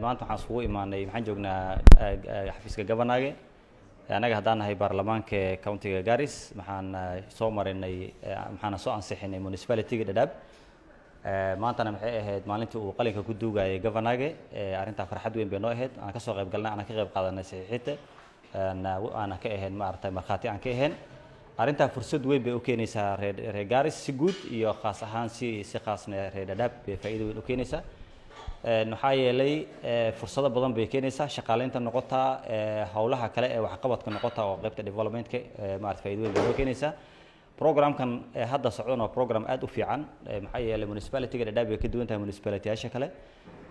maanta waxaan isugu imaanay maxaan joognaa xafiiska governorga anaga haddaan nahay baarlamaanka countiga Garis waxaan soo marinay waxaan soo ansixinay municipality-ga Dadaab maantana maxay ahayd maalintii uu qalinka ku duugayay governorga arinta farxad weyn bay noo ahayd aan ka soo qayb galnay aan ka qayb qaadanay saxiixinta aan ka ahayn maartay markhaati aan ka ahayn arinta fursad weyn bay u keenaysaa reer Garis si guud iyo khaas ahaan si khaasna reer Dadaab bay faa'iido weyn u keenaysaa waxaa yeelay fursado badan bay keenaysaa shaqaaleynta noqota hawlaha kale ee waxqabadka noqota oo qaybta development-ka maartay faa'iido weyn bay keenaysaa programkan hadda socdana waa program aad u fiican maxaa yeelay municipality-ga Dadaab ay ka duwan tahay municipality-yaasha kale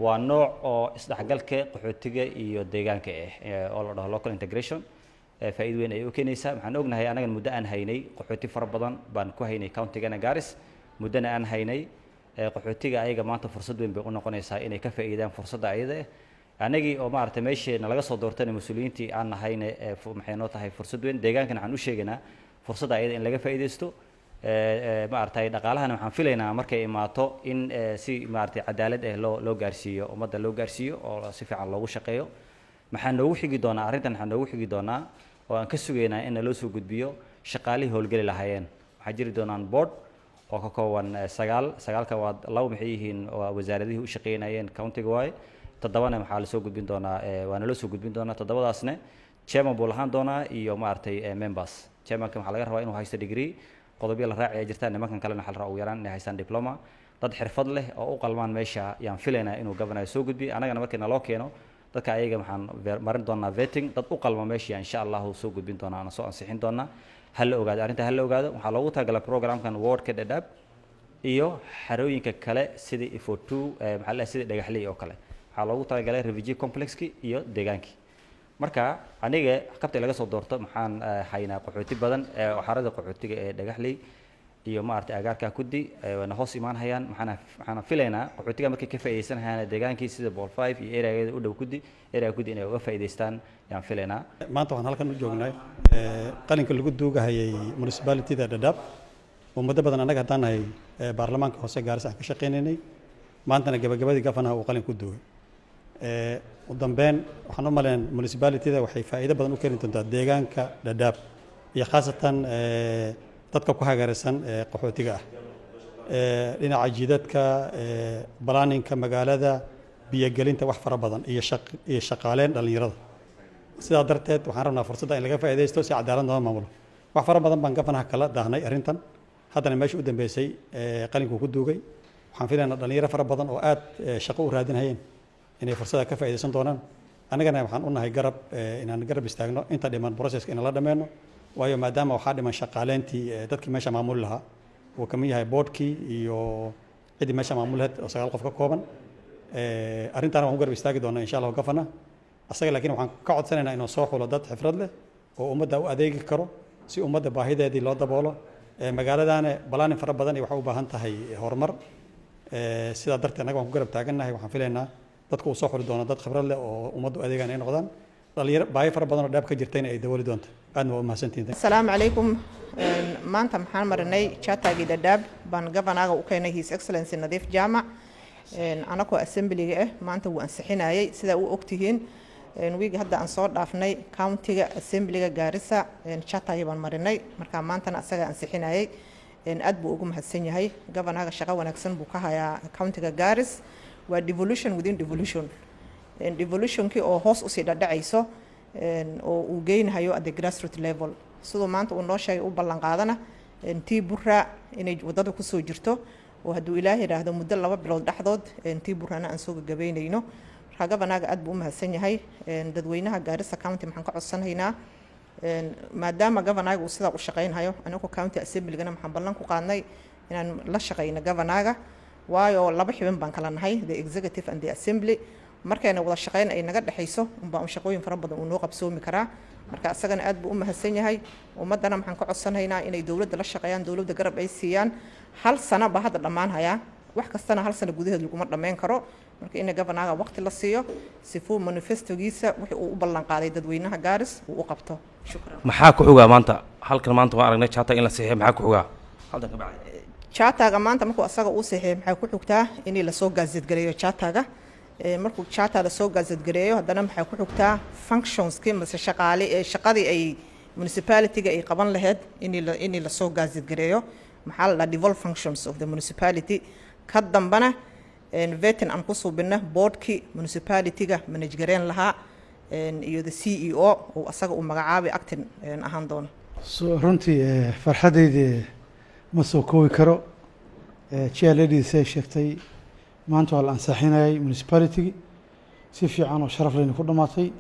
waa nooc oo isdhexgalka qaxootiga iyo deegaanka oo la dhaho local integration faa'iido weyn ay u keenaysaa waxaan ognahay anaga muddo aan haynay qaxooti fara badan baan ku haynay county-gana Garis muddana aan haynay qaxootiga ayaga maanta fursad weyn bay u noqonaysaa inay ka faa'iidaan fursadda ayada anagii oo maartay meesheena laga soo doortay mas'uuliyiintii aan nahayna maxay noo tahay fursad weyn deegaankan aan u sheeganaa fursadda ayada in laga faa'iideysto maartay dhaqaalahan waxaan filaynaa markay imaato in si maartay cadaalad ah loo gaarsiiyo ummadda loo gaarsiiyo oo si fiican loogu shaqeeyo maxaan noogu xigi doonaa arrintan waxaan noogu xigi doonaa oo aan ka sugaynaa in loo soo gudbiyo shaqaalihii howlgali lahaayeen waxaa jiri doonaan board oo ka kooban sagaalka waa laba maxay yihiin wasaaradihii u shaqeynayeen countiga waay todobana waxaa la soo gudbin doonaa waana loo soo gudbin doonaa todobadaasna chairman buu lahaan doonaa iyo maartay members chairmanka waxaa laga rabaa inuu haysto degree qodobyo la raaciya jirtaan nimankan kalena waxaa la rabaa ugu yaraan inay haystaan diploma dad xirfad leh oo u qalmaan meesha yaan filaynaa inuu governor soo gudbiyo anagana markii naloo keeno dadka ayaga waxaan marin doonaa vetting dad u qalma meesha insha Allah soo gudbin doonaa ana soo ansixin doonaa hal ogaado arinta hal ogaado waxaa loogu talagalay programkan wardka Dadaab iyo xarooyinka kale sida Ifo2 maxaa la sida dhagaxley oo kale waxaa loogu talagalay refugee complexki iyo deegaankii marka aniga qabtay laga soo doorto maxaan haynaa qaxooti badan xarada qaxootiga ee dhagaxley iyo maartay agaarka kudi wana hoos imaan hayaan maxaan filaynaa qaxootiga markay ka faa'iideysan hayaan deegaankii sida Ball 5 iyo area u dhow kudi inay uga faa'iideystaan yaan filaynaa maanta waxaan halkan u joognay qalinka lagu duugahayay municipality-da Dadaab muddo badan anaga haddaan nahay baarlamaanka hoose Garis aan ka shaqeynaynay maantana gabagabadii gafanaha uu qalin ku duugay u dambeyn waxaan u maleyn municipality-da waxay faa'iido badan u keeni doontaa deegaanka Dadaab iyo khaasatan dadka ku hagaraysan qaxootiga ah dhinaca jidadka planning-ka magaalada biyo-gelinta wax fara badan iyo shaqaaleyn dhalinyarada sidaa darteed waxaan rabnaa fursadda in laga faa'iideysto si cadaalad loo maamulo wax fara badan baan gafanaha kala daahnay arrintan haddana meesha u dambeysay qalinku ku duugay waxaan filaynaa dhalinyaro fara badan oo aad shaqo u raadinayeen inay fursadda ka faa'iideysan doonaan annagana waxaan u nahay garab inaan garab istaagno inta dhiman processka in la dhameeno waayo maadaama waxaa dhiman shaqaaleyntii dadkii meesha maamuli lahaa uu ka mid yahay boardkii iyo ciddii meesha maamuli lahayd oo 9 qof ka kooban arrintaana waan u garab istaagi doonaa insha Allah gafana asaga laakiin waxaan ka codsanaynaa inuu soo xulo dad xirfad leh oo ummadda u adeegi karo si ummadda baahideedii loo daboolo magaaladaana balaanin fara badan ay wax u baahan tahay horumar sidaa darteed anaga waan ku garab taagannahay waxaan filaynaa dadku uu soo xuli doono dad khibrad leh oo ummaddu adeegaan ay noqdaan dhalinyaro baahi fara badan oo dhaab ka jirtayna ay dabooli doonto aadna waa u mahadsantihiin assalaamu calaykum maanta maxaan marinay chatagi Dadaab baan governorga u keenay his excellency Nadiif Jaamac anakoo assembly-ga maanta wuu ansixinayay sida uu ogtihiin wiigi hadda aan soo dhaafnay county-ga assembly-ga Garissa chatagi baan marinay marka maantana asaga ansixinayay aad buu ugu mahadsan yahay governorga shaqo wanaagsan buu ka hayaa county-ga Garis waa devolution within devolution devolution-kii oo hoos u sii dhacayso oo uu geynayo at the grassroots level sidoo maanta uu noo sheegay u ballan qaadana tii burra inay wadada ku soo jirto oo hadduu ilaahay yiraahdo muddo 2 bilood dhaxdood tii burrana aan soo gagabeynayno marka governorga aad buu u mahadsan yahay dadweynaha Garissa County maxaan ka codsanaynaa maadaama governorga uu sidaa u shaqeynayo anagu county assembly-gana maxaan ballan ku qaadnay inaan la shaqeyno governorga waayo laba xubin baan kala nahay the executive and the assembly markayna wada shaqeyn ay naga dhaxayso baa shaqooyin fara badan uu noo qabsoomi karaa marka asagana aad buu u mahadsan yahay ummadana maxaan ka codsanaynaa inay dawladda la shaqeeyaan dawladda garab ay siiyaan hal sano ba hadda dhamaan haya wax kastana hal sano gudaheed lagu ma dhameyn karo marka in governorga waqti la siiyo si fuu manifestogiisa wixii uu u ballan qaaday dadweynaha Garis uu u qabto shukran maxaa ku xugaa maanta halkan maanta waan aragnay chata in la saxiixay maxaa ku xugaa halkan ka bacay chataga maanta markuu asaga uu saxiixay maxay ku xugtaa in la soo gaazid gareeyo chataga markuu charter soo gaasad gareeyo haddana maxay ku xigtaa functionskii mise shaqadii ay municipality-ga ay qaban lahayd in la soo gaasad gareeyo maxaa la devolve functions of the municipality ka dambana vetin aan ku suubina boardkii municipality-ga manage gareyn lahaa iyo the CEO oo asaga uu magacaabay acting ahaan doono runtii farxadayda ma soo koobi karo chair ladies ay sheegtay maanta waa la ansaxinayay municipality si fiican oo sharaf leh ku dhamaatay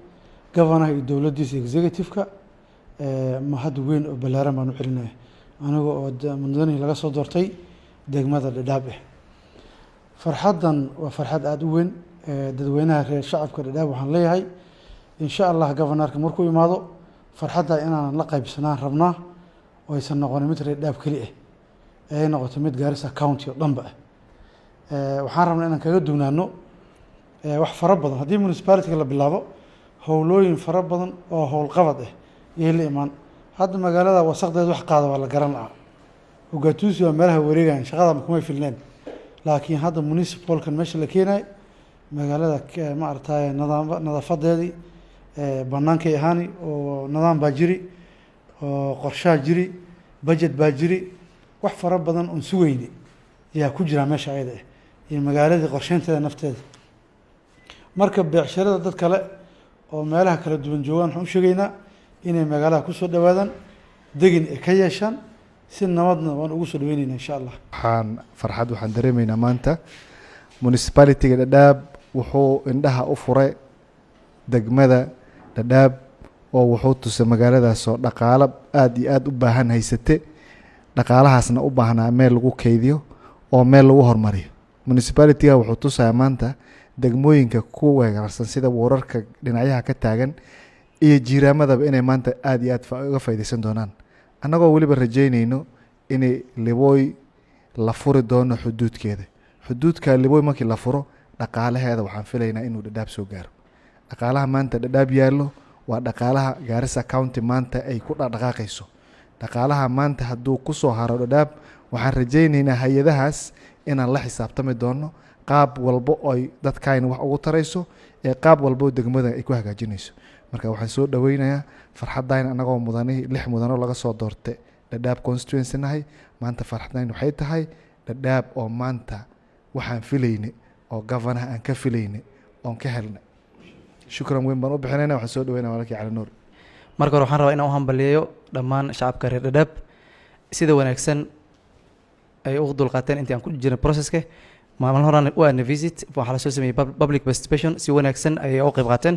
governor iyo dowladdiisa executive-ka mahad weyn oo balaaran baan u celinaya aniga oo mudane laga soo doortay degmada Dadaab farxadan waa farxad aad u weyn dadweynaha reer shacabka Dadaab waxaan leeyahay insha Allah governorka markuu imaado farxadda inaan la qaybsanaan rabnaa oo aysan noqonin mid reer Dadaab kali ay noqoto mid Garissa County oo dhanba waxaan rabnaa inaan kaga dugnaano wax fara badan haddii municipality la bilaabo howlooyin fara badan oo howl qabad yeeli iman hadda magaalada wasaqdeed wax qaada waa la garan lahaa ugaatuusi waa meelaha wareegan shaqada kuma filneen laakiin hadda municipalkan meesha la keenay magaalada ma artay nadaafadeedii banaanka yahaani oo nidaam baa jiri oo qorshaha jiri budget baa jiri wax fara badan oo sugayni yaa ku jira meesha ayada iyo magaalada qorsheynteeda nafteeda marka beecshirada dad kale oo meelaha kala duwan joogan waxaan u sheegaynaa inay magaalada ku soo dhawaadaan degin ay ka yeeshaan si nabadna waan ugu soo dhaweynaynaa insha Allah waxaan dareemaynaa maanta municipality-ga Dadaab wuxuu indhaha u furay degmada Dadaab oo wuxuu tusay magaaladaas oo dhaqaale aad iyo aad u baahan haysate dhaqaalahaasna u baahnaa meel lagu kaydiyo oo meel lagu hormariyo municipality-ga wuxuu tusay maanta degmooyinka ku weerarsan sida wararka dhinacyaha ka taagan iyo jiiraamadaba inay maanta aad iyo aad uga faa'iideysan doonaan annagoo waliba rajaynayno inay Liboy la furi doono xuduudka Liboy markii la furo dhaqaalaheeda waxaan filaynaa inuu Dadaab soo gaaro dhaqaalaha maanta Dadaab yaallo waa dhaqaalaha Garissa County maanta ay ku dhaqaaqayso dhaqaalaha maanta hadduu ku soo haro Dadaab waxaan rajaynaynaa hay'adahaas inaan la xisaabtami doono qaab walba oo ay dadkayna wax ugu tarayso ee qaab walba oo degmada ay ku hagaajinayso marka waxaan soo dhaweynayaa farxadayna anagoo mudane 6 mudano laga soo doortay Dadaab constituency nahay maanta farxadayna waxay tahay Dadaab oo maanta waxaan filaynay oo governor aan ka filaynay oo ka helnay shukran weyn baan u bixinayna waxaan soo dhaweynaa walaalkii Cali Nuur marka hore waxaan rabaa inaan u hambaliyeeyo dhammaan shacabka reer Dadaab sida wanaagsan ay ugu dulqaateen intii aan ku jirnay processka maalin horaan waa visit waxa la soo sameeyay public participation si wanaagsan ay u qayb qaateen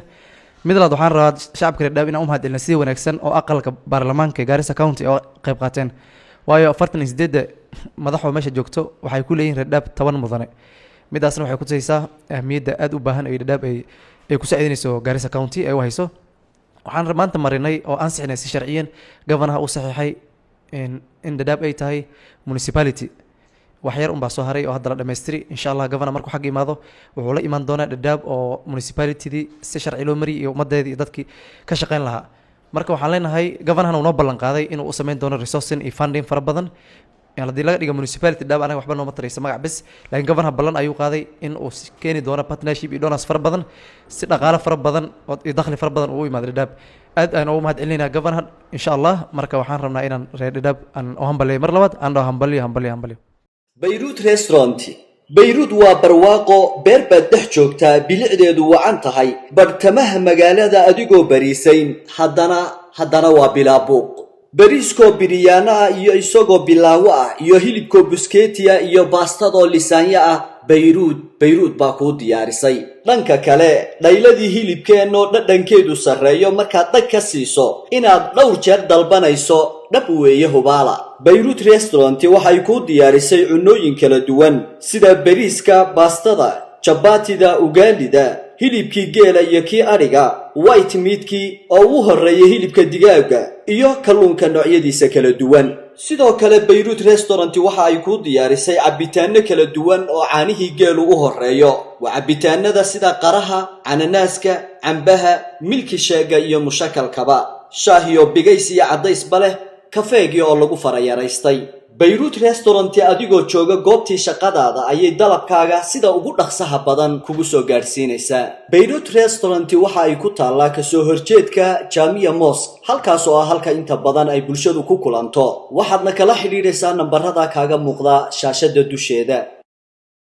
mid labaad waxaan rabaa shacabka reer Dadaab inaan u mahadcelino si wanaagsan oo aqalka baarlamaanka Garissa County oo qayb qaateen waayo 48 madaxweyne meesha joogto waxay ku leeyihiin reer Dadaab 10 mudane midaasna waxay ku tusaysaa ahmiyadda aad u baahan ee Dadaab ay ku saacideynayso Garissa County ay u hayso waxaan maanta marinay oo ansixinay si sharciyan governaha uu saxiixay in Dadaab ay tahay municipality waxyar baa soo haray oo hadda la dhameystiri insha Allah governor markuu xaq imaado wuxuu la iman doonaa Dadaab oo municipality si sharci loo mariyay iyo ummadeeda iyo dadkii ka shaqeyn lahaa marka waxaan leenahay governorna uu noo ballan qaaday inuu u sameyn doono resourcing iyo funding fara badan haddii laga dhigo municipality Dadaab anaga waxba nooma taraysa magac bas laakiin governorha ballan ayuu qaaday in uu keeni doono partnership iyo donors fara badan si dhaqaale fara badan iyo dakhli fara badan uu imaado Dadaab aad aan ugu mahadcelinaynaa governor insha Allah marka waxaan rabnaa inaan reer Dadaab aan u hambaliyo mar labaad aan hambaliyo Beirut Restaurant Beirut waa barwaaqo beer baad dhex joogtaa bilicdeedu wacan tahay bartamaha magaalada adigoo bariisayn haddana waa bilaabuuq bariiskoo biriyaana ah iyo isagoo bilaawo ah iyo hilibkoo buskeetiya iyo baastadoo lisaanya ah Beirut baa kuu diyaarisay dhanka kale dhayladii hilibkeennoo dhadhankeedu sarreeyo markaad dhag ka siiso inaad dhowr jeer dalbanayso dhab weeye hubaala Beirut Restaurant waxay kuu diyaarisay cunooyin kala duwan sida bariiska baastada jabaatida ugaalida hilibkii geela iyo kii ariga white meat-kii oo u horeeyay hilibka digaaga iyo kalluunka noocyadiisa kala duwan sidoo kale Beirut Restaurant waxa ay ku diyaarisay cabitaano kala duwan oo caanihii geelu u horeeyo waa cabitaanada sida qaraha cananaaska cambaha milki sheega iyo mushakalkaba shaahiyo bigays iyo cadays bale kafeegi oo lagu farayaraystay Beirut Restaurant adigoo jooga goobtii shaqadaada ayay dalabkaaga sida ugu dhaqsaha badan kugu soo gaarsiinaysaa. Beirut Restaurant waxa ay ku taallaa ka soo horjeedka Jamia Mosque, halkaas oo ah halka inta badan ay bulshadu ku kulanto. Waxaadna kala xiriiraysaa nambarada kaaga muuqda shaashada dusheeda.